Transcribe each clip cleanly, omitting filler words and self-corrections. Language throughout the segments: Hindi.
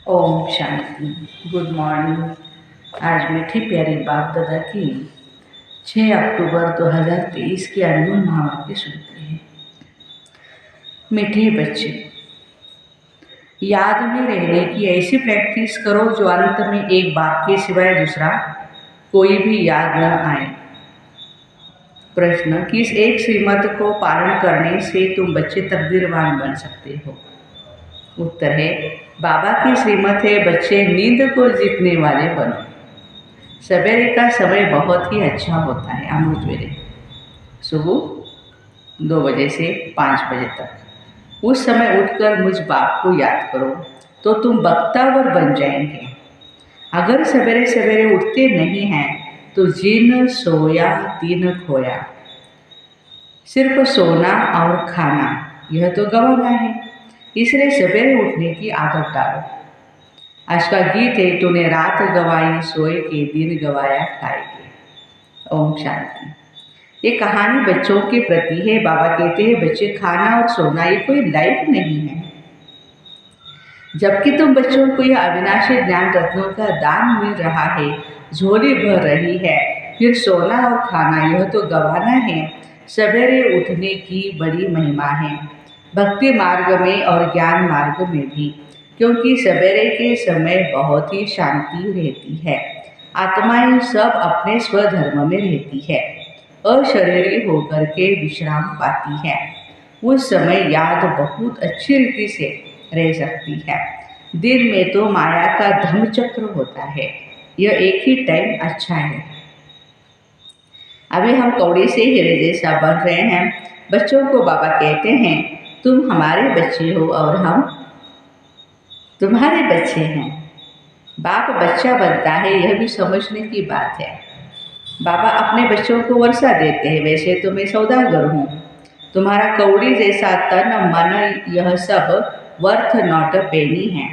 ओम शांति। Good morning. आज मीठी प्यारी बाप दादा की 6 अक्टूबर 2023 के अनमोल महावाक्य सुनते हैं। मीठे बच्चे, याद में रहने की ऐसी प्रैक्टिस करो जो अंत में एक बाप के सिवाय दूसरा कोई भी याद न आए। प्रश्न, किस एक श्रीमत को पालन करने से तुम बच्चे तकदीरवान बन सकते हो? उत्तर है, बाबा की श्रीमत है, बच्चे नींद को जीतने वाले बनो। सवेरे का समय बहुत ही अच्छा होता है। अमृत वेले सुबह 2 बजे से 5 बजे तक। उस समय उठकर मुझ बाप को याद करो तो तुम बख्तावर बन जाएंगे। अगर सवेरे सवेरे उठते नहीं हैं तो जिन सोया तीन खोया। सिर्फ सोना और खाना यह तो गवाना है, इसलिए सवेरे उठने की आदत डालो। आज का गीत है, तूने रात गवाई सोए के दिन गवाया खाए के। ओम शांति। ये कहानी बच्चों के प्रति है। बाबा कहते हैं, बच्चे, खाना और सोना ये कोई लाइफ नहीं है। जबकि तुम बच्चों को यह अविनाशी ज्ञान रत्नों का दान मिल रहा है, झोली भर रही है, फिर सोना और खाना यह तो गवाना है। सवेरे उठने की बड़ी महिमा है, भक्ति मार्ग में और ज्ञान मार्ग में भी, क्योंकि सवेरे के समय बहुत ही शांति रहती है। आत्माएं सब अपने स्वधर्म में रहती है, अशरीरी होकर के विश्राम पाती है। उस समय याद बहुत अच्छी रीति से रह सकती है। दिन में तो माया का धर्मचक्र होता है, यह एक ही टाइम अच्छा है। अभी हम कौड़ी से हीरे जैसा बन रहे हैं। बच्चों को बाबा कहते हैं, तुम हमारे बच्चे हो और हम तुम्हारे बच्चे हैं। बाप बच्चा बनता है, यह भी समझने की बात है। बाबा अपने बच्चों को वर्षा देते हैं। वैसे तो मैं सौदागर हूँ। तुम्हारा कौड़ी जैसा तन मन यह सब वर्थ नॉट पेनी है।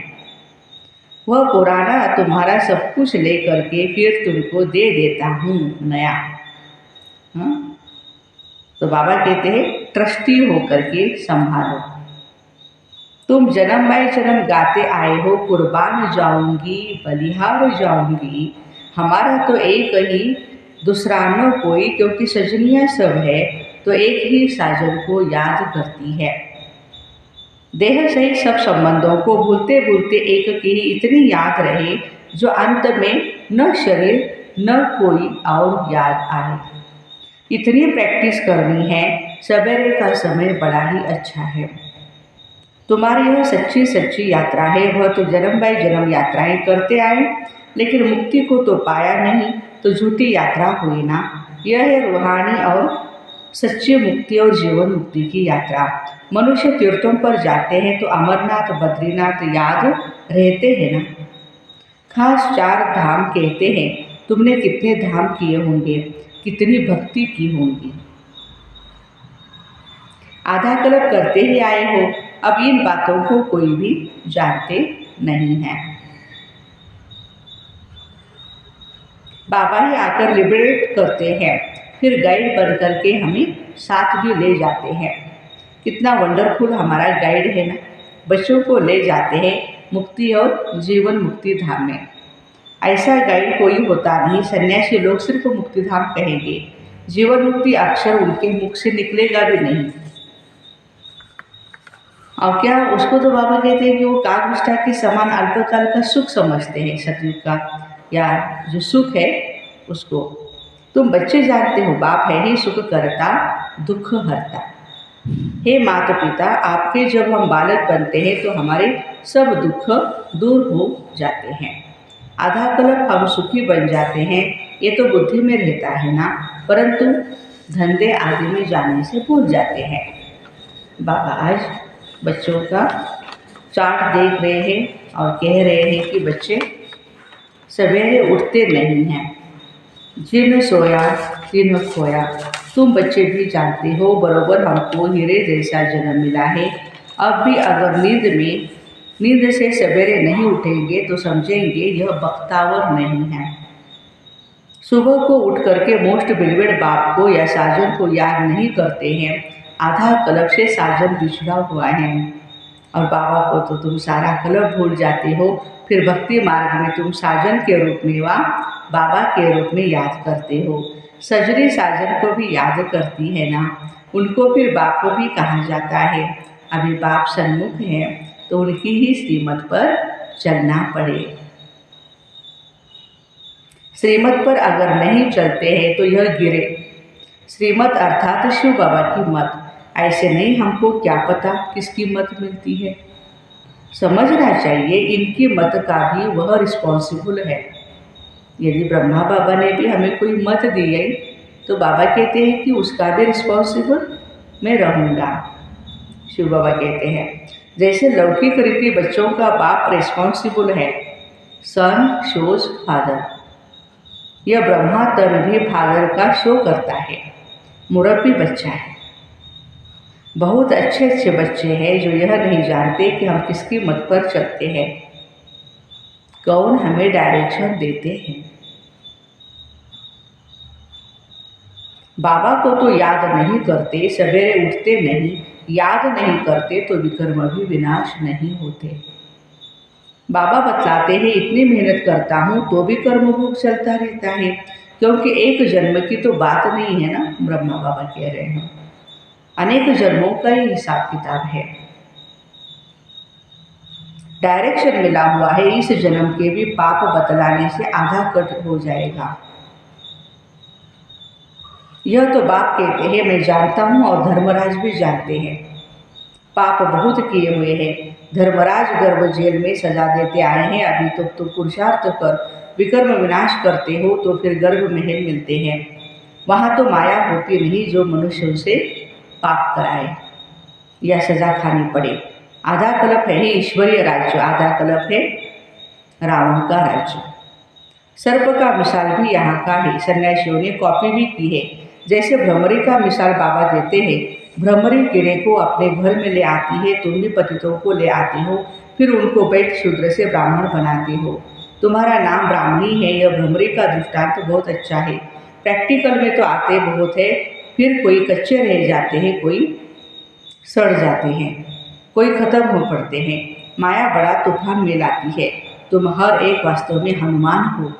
वह पुराना तुम्हारा सब कुछ ले करके फिर तुमको दे देता हूँ नया। तो बाबा कहते हैं, ट्रस्टी होकर के संभालो। तुम जन्म बाय जन्म गाते आए हो, कुर्बान जाऊंगी, बलिहार जाऊंगी, हमारा तो एक ही, दूसरा न कोई, क्योंकि सजनियाँ सब है तो एक ही साजन को याद करती है। देह सहित सब संबंधों को भूलते भूलते एक की ही इतनी याद रहे जो अंत में न शरीर न कोई और याद आए। इतनी प्रैक्टिस करनी है। सवेरे का समय बड़ा ही अच्छा है। तुम्हारी यह सच्ची सच्ची यात्रा है। वह तो जन्म बाय जन्म यात्राएं करते आए, लेकिन मुक्ति को तो पाया नहीं, तो झूठी यात्रा हुई ना। यह है रूहानी और सच्ची मुक्ति और जीवन मुक्ति की यात्रा। मनुष्य तीर्थों पर जाते हैं तो अमरनाथ बद्रीनाथ याद रहते हैं ना। खास 4 धाम कहते हैं। तुमने कितने धाम किए होंगे, कितनी भक्ति की होंगी। आधा कल्प करते ही आए हो, अब इन बातों को कोई भी जानते नहीं है। बाबा ही आकर लिबरेट करते हैं, फिर गाइड बन करके हमें साथ भी ले जाते हैं। कितना वंडरफुल हमारा गाइड है ना। बच्चों को ले जाते हैं मुक्ति और जीवन मुक्ति धाम में। ऐसा गाइड कोई होता नहीं। सन्यासी लोग सिर्फ मुक्ति धाम कहेंगे, जीवन मुक्ति अक्षर उनके मुख से निकलेगा भी नहीं। और क्या उसको तो बाबा कहते हैं कि वो कागविष्ठा के समान अल्पकाल का सुख समझते हैं। सतयुग का या जो सुख है उसको तुम बच्चे जानते हो। बाप है ही सुख करता, दुख हरता। हे माता पिता, आपके जब हम बालक बनते हैं तो हमारे सब दुख दूर हो जाते हैं। आधा कल्प हम सुखी बन जाते हैं। ये तो बुद्धि में रहता है ना, परंतु धंधे आदि में जाने से भूल जाते हैं। बाबा आज बच्चों का चार्ट देख रहे हैं और कह रहे हैं कि बच्चे सवेरे उठते नहीं हैं। जिन सोया तिन खोया। तुम बच्चे भी जानते हो, बरोबर हमको हीरे जैसा जन्म मिला है। अब भी अगर नींद से सवेरे नहीं उठेंगे तो समझेंगे यह बख्तावर नहीं है। सुबह को उठ करके मोस्ट बिलवेड बाप को या साजन को याद नहीं करते हैं। आधा कल्प से साजन बिछड़ा हुआ है। और बाबा को तो तुम सारा कलप भूल जाते हो। फिर भक्ति मार्ग में तुम साजन के रूप में व बाबा के रूप में याद करते हो। सजनी साजन को भी याद करती है ना, उनको फिर बाप भी कहा जाता है। अभी बाप सन्मुख है तो उनकी ही श्रीमत पर चलना पड़े। श्रीमत पर अगर नहीं चलते हैं तो यह गिरे। श्रीमत अर्थात शिव बाबा की मत। ऐसे नहीं हमको क्या पता किसकी मत मिलती है। समझना चाहिए इनकी मत का भी वह रिस्पॉन्सिबल है। यदि ब्रह्मा बाबा ने भी हमें कोई मत दी है तो बाबा कहते हैं कि उसका भी रिस्पॉन्सिबल मैं रहूँगा। शिव बाबा कहते हैं जैसे लौकिक रीति बच्चों का बाप रिस्पॉन्सिबल है, सन शोज फादर, यह ब्रह्मा तन भी फादर का शो करता है। मुरब्बी बच्चा है। बहुत अच्छे अच्छे बच्चे हैं जो यह नहीं जानते कि हम किसकी मत पर चलते हैं, कौन हमें डायरेक्शन देते हैं। बाबा को तो याद नहीं करते, सवेरे उठते नहीं, याद नहीं करते तो विकर्म भी विनाश नहीं होते। बाबा बतलाते हैं इतनी मेहनत करता हूँ तो भी कर्म भोग चलता रहता है, क्योंकि एक जन्म की तो बात नहीं है ना। ब्रह्मा बाबा कह रहे हैं अनेक जन्मों का ही हिसाब किताब है। डायरेक्शन मिला हुआ है, इस जन्म के भी पाप बतलाने से आधा कट हो जाएगा। यह तो बाप कहते हैं मैं जानता हूँ और धर्मराज भी जानते हैं। पाप बहुत किए हुए हैं। धर्मराज गर्भ जेल में सजा देते आए हैं। अभी तो तुम पुरुषार्थ कर विकर्म विनाश करते हो तो फिर गर्भ महल मिलते हैं। वहाँ तो माया होती नहीं जो मनुष्यों से पाप कराए या सजा खानी पड़े। आधा कल्प है ही ईश्वरीय राज्य, आधा कल्प है रावण का राज्य। सर्प का मिसाल भी यहाँ का है। सन्यासियों ने कॉपी भी की है। जैसे भ्रमरी का मिसाल बाबा देते हैं, भ्रमरी कीड़े को अपने घर में ले आती है, तुम भी पतितों को ले आती हो, फिर उनको बैठ शूद्र से ब्राह्मण बनाते हो। तुम्हारा नाम ब्राह्मणी है। यह भ्रमरी का दृष्टांत बहुत अच्छा है। प्रैक्टिकल में तो आते बहुत है, फिर कोई कच्चे रह जाते हैं, कोई सड़ जाते हैं, कोई खत्म हो पड़ते हैं। माया बड़ा तूफान में लाती है। तुम हर एक वास्तव में हनुमान हो।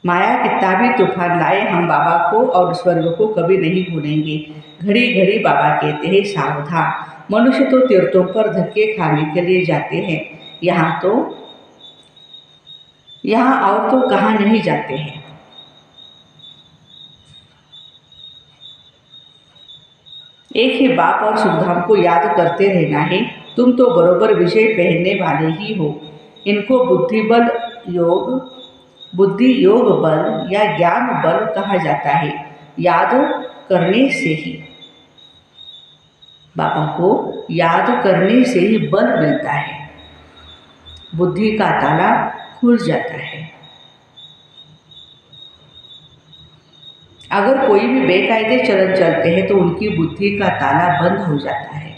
माया कितना भी तूफान लाए हम बाबा को और स्वर्ग को कभी नहीं भूलेंगे। घड़ी घड़ी बाबा कहते हैं सावधान। मनुष्य तो तीर्थों पर धक्के खाने के लिए जाते हैं, यहाँ और तो कहाँ नहीं जाते हैं। एक ही बाप और सुखधाम को याद करते रहना है। तुम तो बरोबर विषय पहनने वाले ही हो। इनको बुद्धि योग बल या ज्ञान बल कहा जाता है। याद करने से ही, बाबा को याद करने से ही बल मिलता है, बुद्धि का ताला खुल जाता है। अगर कोई भी बेकायदे चलन चलते हैं तो उनकी बुद्धि का ताला बंद हो जाता है।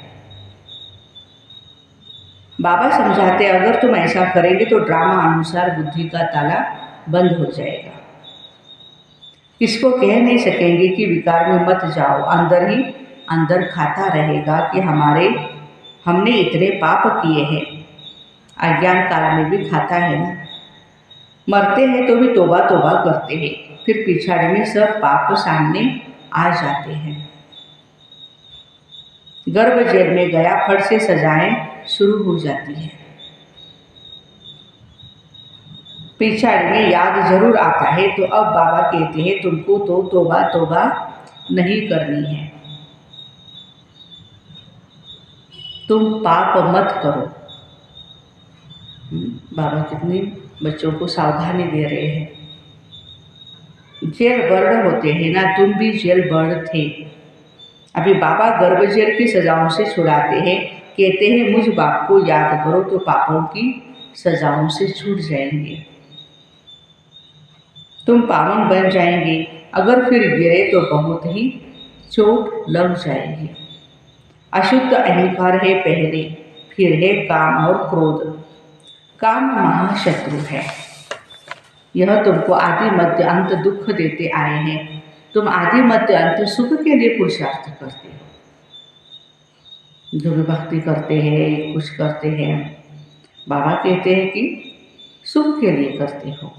बाबा समझाते अगर तुम ऐसा करेंगे तो ड्रामा अनुसार बुद्धि का ताला बंद हो जाएगा। किसको कह नहीं सकेंगे कि विकार में मत जाओ, अंदर ही अंदर खाता रहेगा कि हमने इतने पाप किए हैं। अज्ञान काल में भी खाता है ना। मरते हैं तो भी तोबा तोबा करते हैं, फिर पिछाड़ी में सब पाप सामने आ जाते हैं। गर्भ जेल में गया फट से सजाएं शुरू हो जाती है। पिछाड़ी में याद जरूर आता है तो अब बाबा कहते हैं तुमको तो तोबा तोबा नहीं करनी है, तुम पाप मत करो। बाबा कितने बच्चों को सावधानी दे रहे हैं। जेल बर्ड होते हैं ना, तुम भी जेल बर्ड थे। अभी बाबा गर्भ जेल की सजाओं से छुड़ाते हैं। कहते हैं मुझ बाप को याद करो तो पापों की सजाओं से छूट जाएंगे, तुम पावन बन जाएंगे। अगर फिर गिरे तो बहुत ही चोट लग जाएगी। अशुद्ध अहंकार है पहले, फिर है काम और क्रोध। काम महाशत्रु है। यह तुमको आदि मध्य अंत दुख देते आए हैं। तुम आदि मध्य अंत सुख के लिए पुरुषार्थ करते हो। जो भी भक्ति करते हैं, कुछ करते हैं, बाबा कहते हैं कि सुख के लिए करते हो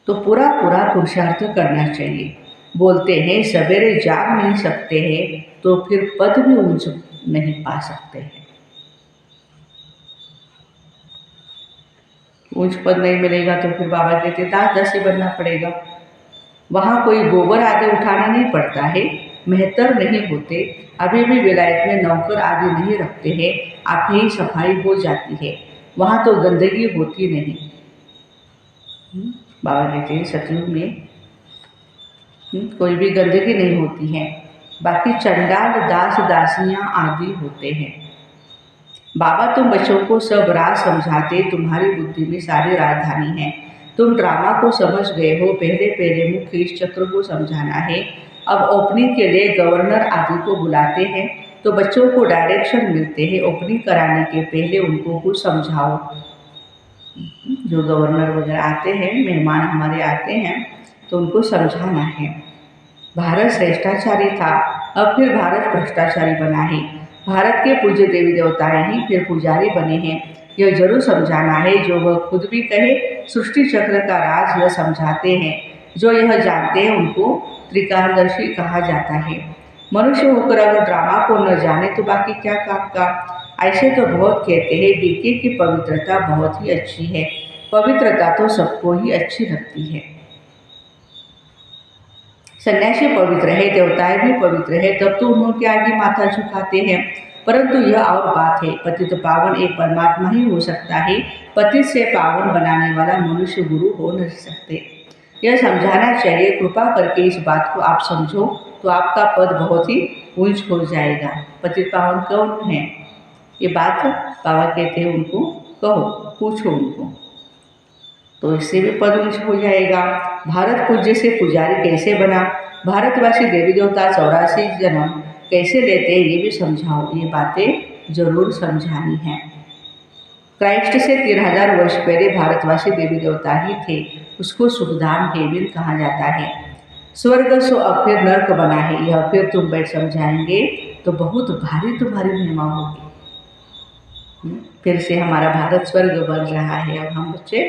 तो पूरा पूरा पुरुषार्थ करना चाहिए। बोलते हैं सवेरे जाग नहीं सकते हैं तो फिर पद भी ऊंच नहीं पा सकते हैं। ऊंच पद नहीं मिलेगा तो फिर बाबा कहते दास दासी बनना पड़ेगा। वहाँ कोई गोबर आदि उठाना नहीं पड़ता है, मेहतर नहीं होते, अभी भी विलायत में नौकर आदि नहीं रखते हैं, आप ही सफाई हो जाती है, वहाँ तो गंदगी होती नहीं। बाबा कहते हैं सतयुग में कोई भी गंदगी नहीं होती है, बाकी चंडाल दास दासियाँ आदि होते हैं। बाबा तुम बच्चों को सब राज समझाते, तुम्हारी बुद्धि में सारी राजधानी है, तुम ड्रामा को समझ गए हो, पहले पहले मुख्य इस चक्र को समझाना है। अब ओपनिंग के लिए गवर्नर आदि को बुलाते हैं तो बच्चों को डायरेक्शन मिलते हैं, ओपनिंग कराने के पहले उनको कुछ समझाओ। जो गवर्नर वगैरह आते हैं, मेहमान हमारे आते हैं तो उनको समझाना है। भारत श्रेष्ठाचारी था, अब फिर भारत भ्रष्टाचारी बना है। भारत के पूज्य देवी देवताएं ही फिर पुजारी बने हैं, यह जरूर समझाना है। जो वह खुद भी कहे सृष्टि चक्र का राज यह समझाते हैं, जो यह जानते हैं उनको त्रिकालदर्शी कहा जाता है। मनुष्य होकर अगर ड्रामा को न जाने तो बाकी क्या काम का। ऐसे तो बहुत कहते हैं बीके की पवित्रता बहुत ही अच्छी है, पवित्रता तो सबको ही अच्छी लगती है। सन्यासी पवित्र है, देवताएं भी पवित्र है, तब तो उन्होंने आगे माथा झुकाते हैं। परंतु यह और बात है, पतित पावन एक परमात्मा ही हो सकता है, पतित से पावन बनाने वाला मनुष्य गुरु हो नहीं सकते। यह समझाना चाहिए, कृपा करके इस बात को आप समझो तो आपका पद बहुत ही ऊंच हो जाएगा। पतित पावन कौन है, ये बात बाबा कहते हैं उनको कहो, पूछो उनको, तो इससे भी पद ऊंच हो जाएगा। भारत पूज्य से पुजारी कैसे बना, भारतवासी देवी देवता 84 जन्म कैसे लेते हैं ये भी समझाओ। ये बातें जरूर समझानी है। क्राइस्ट से 3000 वर्ष पहले भारतवासी देवी देवता ही थे, उसको सुखधाम हेवन कहा जाता है। स्वर्ग सो अब फिर नर्क बना है, यह फिर तुम बैठ समझाएंगे तो बहुत भारी तुम्हारी महिमा होगी। फिर से हमारा भारत स्वर्ग बन रहा है, अब हम बच्चे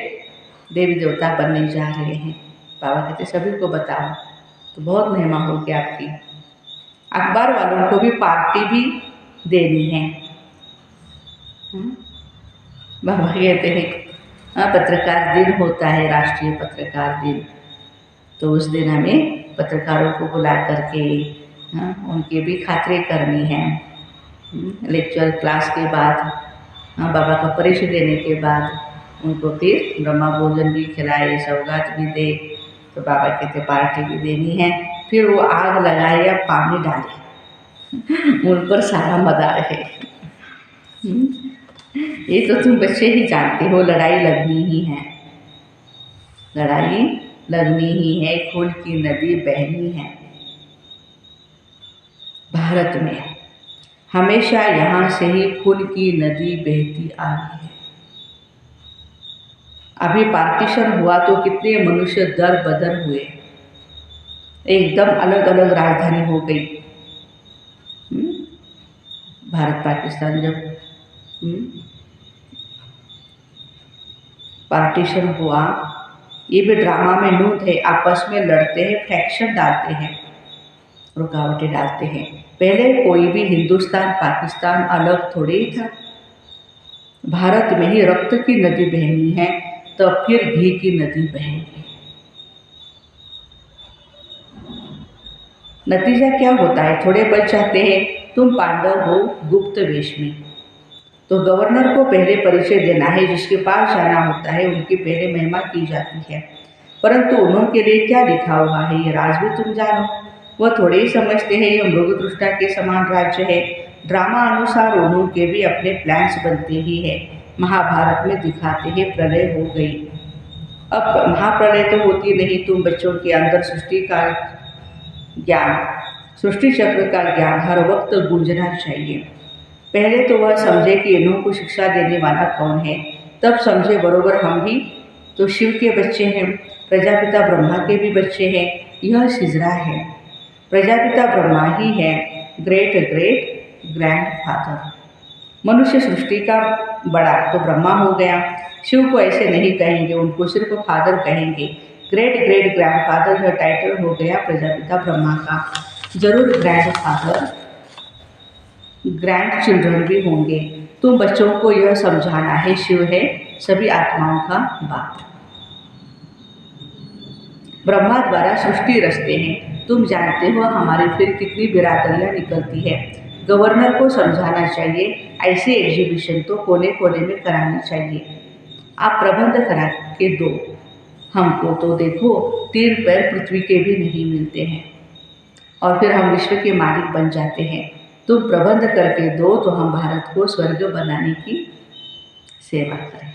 देवी देवता बनने जा रहे हैं। बाबा कहते सभी को बताओ तो बहुत महिमा होगी आपकी। अखबार वालों को भी पार्टी भी देनी है। बाबा कहते हैं पत्रकार दिन होता है, राष्ट्रीय पत्रकार दिन, तो उस दिन हमें पत्रकारों को बुला करके उनके भी खातिरें करनी है। लेक्चर क्लास के बाद बाबा का परिचय देने के बाद उनको फिर ब्रह्मा भोजन भी खिलाए, सौगात भी दे, तो बाबा कहते पार्टी भी देनी है। फिर वो आग लगाए या पानी डाले, उन पर सारा मदार है। ये तो तुम बच्चे ही जानते हो, लड़ाई लगनी ही है, लड़ाई लगनी ही है, खून की नदी बहनी है। भारत में हमेशा यहाँ से ही खून की नदी बहती आ रही है। अभी पार्टीशन हुआ तो कितने मनुष्य दर बदर हुए, एकदम अलग अलग राजधानी हो गई। भारत पाकिस्तान जब पार्टीशन हुआ, ये भी ड्रामा में नूत है, आपस में लड़ते हैं, फ्रैक्शन डालते हैं, रुकावटें डालते हैं। पहले कोई भी हिंदुस्तान पाकिस्तान अलग थोड़े ही था। भारत में ही रक्त की नदी बहनी है, तो फिर घी की नदी बहेगी। नतीजा क्या होता है, थोड़े बच जाते हैं। तुम पांडव हो गुप्त वेश में, तो गवर्नर को पहले परिचय देना है, जिसके पास जाना होता है उनकी पहले महिमा की जाती है। परंतु उन्होंने लिए क्या लिखा हुआ है ये राज भी तुम जानो। वह थोड़े ही समझते हैं यह मृगतृष्टा के समान राज्य है। ड्रामा अनुसार उन्होंने भी अपने प्लान्स बनते ही है। महाभारत में दिखाते हैं प्रलय हो गई। अब महाप्रलय तो होती नहीं, तुम बच्चों के अंदर सृष्टि का ज्ञान, सृष्टि चक्र का ज्ञान हर वक्त गूंजना चाहिए। पहले तो वह समझे कि इन्हों को शिक्षा देने वाला कौन है, तब समझे बरोबर हम भी तो शिव के बच्चे हैं, प्रजापिता ब्रह्मा के भी बच्चे हैं। यह सिजरा है, प्रजापिता ब्रह्मा ही है, ग्रेट ग्रेट ग्रैंड फादर। मनुष्य सृष्टि का बड़ा तो ब्रह्मा हो गया। शिव को ऐसे नहीं कहेंगे, उनको सिर्फ फादर कहेंगे। ग्रेट ग्रेट ग्रैंडफादर यह टाइटल हो गया प्रजापिता ब्रह्मा का। जरूर ग्रैंडफादर ग्रैंड चिल्ड्रन भी होंगे। तुम बच्चों को यह समझाना है, शिव है सभी आत्माओं का बाप। ब्रह्मा द्वारा सृष्टि रचते हैं। तुम जानते हो हमारी फिर कितनी बिरादरियां निकलती है। गवर्नर को समझाना चाहिए, ऐसे एग्जीबिशन तो कोने कोने में करानी चाहिए। आप प्रबंध करा के दो, हमको तो देखो 3 पैर पृथ्वी के भी नहीं मिलते हैं और फिर हम विश्व के मालिक बन जाते हैं। तुम प्रबंध करके दो तो हम भारत को स्वर्ग बनाने की सेवा करें।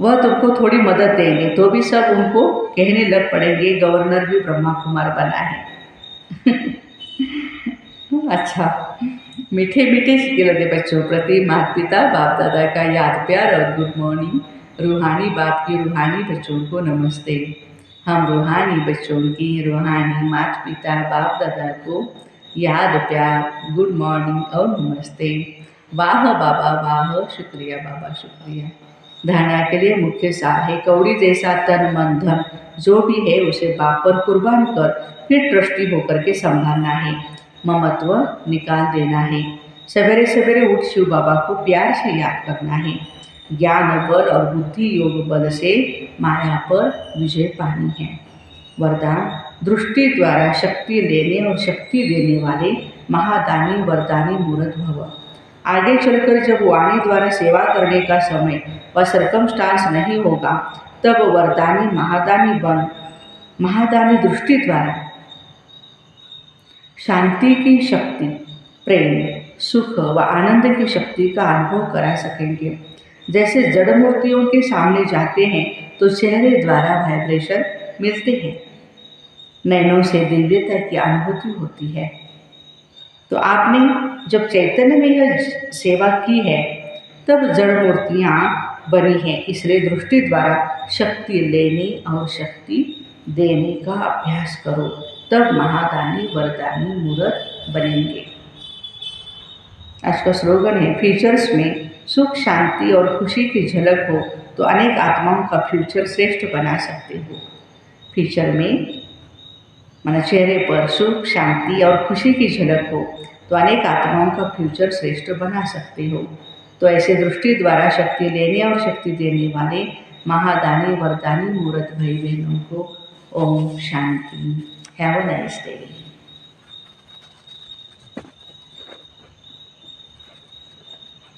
वह तुमको थोड़ी मदद देंगे तो भी सब उनको कहने लग पड़ेंगे गवर्नर भी ब्रह्मा कुमार बना है। अच्छा, मीठे मीठे सिक्के लगे बच्चों प्रति माता पिता बाप दादा का याद प्यार और गुड मॉर्निंग। रूहानी बाप की रूहानी बच्चों को नमस्ते। हम रूहानी बच्चों की रूहानी माता पिता बाप दादा को याद प्यार गुड मॉर्निंग और नमस्ते। वाह बाबा वाह, शुक्रिया बाबा शुक्रिया। धारणा के लिए मुख्य सार है, कौड़ी जैसा तन मन धन जो भी है उसे बाप पर कुर्बान कर फिर ट्रस्टी होकर के संभालना है। ममत्व निकाल देना है। सवेरे सवेरे उठ शिव बाबा को प्यार से याद करना है। ज्ञान बल और बुद्धि योग बल से माया पर विजय पानी है। वरदान, दृष्टि द्वारा शक्ति लेने और शक्ति देने वाले महादानी वरदानी मूर्त भव। आगे चलकर जब वाणी द्वारा सेवा करने का समय व सर्कमस्टांस नहीं होगा तब वरदानी महादानी बन महादानी दृष्टि द्वारा शांति की शक्ति, प्रेम, सुख व आनंद की शक्ति का अनुभव करा सकेंगे। जैसे जड़ मूर्तियों के सामने जाते हैं तो चेहरे द्वारा वाइब्रेशन मिलते हैं, नैनों से दिव्यता की अनुभूति होती है। तो आपने जब चैतन्य में यह सेवा की है तब जड़ मूर्तियाँ बनी हैं, इसलिए दृष्टि द्वारा शक्ति लेने और शक्ति देने का अभ्यास करो, तब महादानी वरदानी मूर्त बनेंगे। आज का स्लोगन है, फ्यूचर्स में सुख शांति और खुशी की झलक हो तो अनेक आत्माओं का फ्यूचर श्रेष्ठ बना सकते हो। फ्यूचर में माना चेहरे पर सुख शांति और खुशी की झलक हो तो अनेक आत्माओं का फ्यूचर श्रेष्ठ बना सकते हो। तो ऐसे दृष्टि द्वारा शक्ति लेने और शक्ति देने वाले महादानी वरदानी मूर्त भाई बहनों को ओम शांति। Have a nice day.